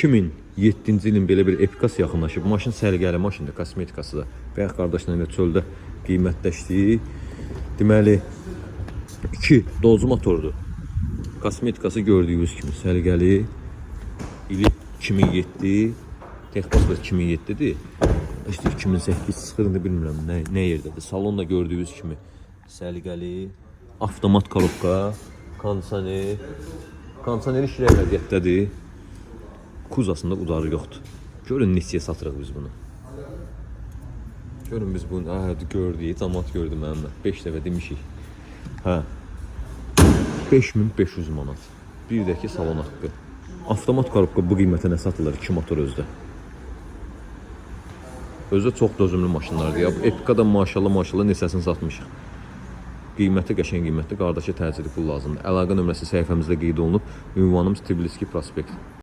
2007-ci ilin belə bir epikası yaxınlaşıb. Maşın səliqəli maşındır, kosmetikası da. Bayaq qardaşla ilə çöldə qiymətləşdi. Deməli 2 dozlu motordur. Kosmetikası gördüyünüz kimi səliqəli. İli 2007, Texpasport 2007-dir. İşte 2008 sıxırını bilmirəm nə yerdədir. Salonda gördüyünüz kimi səliqəli, avtomat korobka, kondisioner işlək vəziyyətdədir. Kuzasında udarı yoxdur. Görün neçəyə satırıq biz bunu. Görün biz bunu, gördük, cəmaət gördü mənimlə. 5 dəfə demişik. 5500 manat. Bir də ki salon haqqı. Avtomat korobka bu qiymətə nə satılır? 2 motor özdə. Özdə çox dözümlü maşınlardır ya. Bu Epika'da maşallah neçəsini satmışıq. Qiyməti qəşəng qiymətli, qardaşa təcili pul lazımdır. Əlaqə nömrəsi səhifəmizdə qeyd olunub. Ünvanımız Tbilisi Prospekt.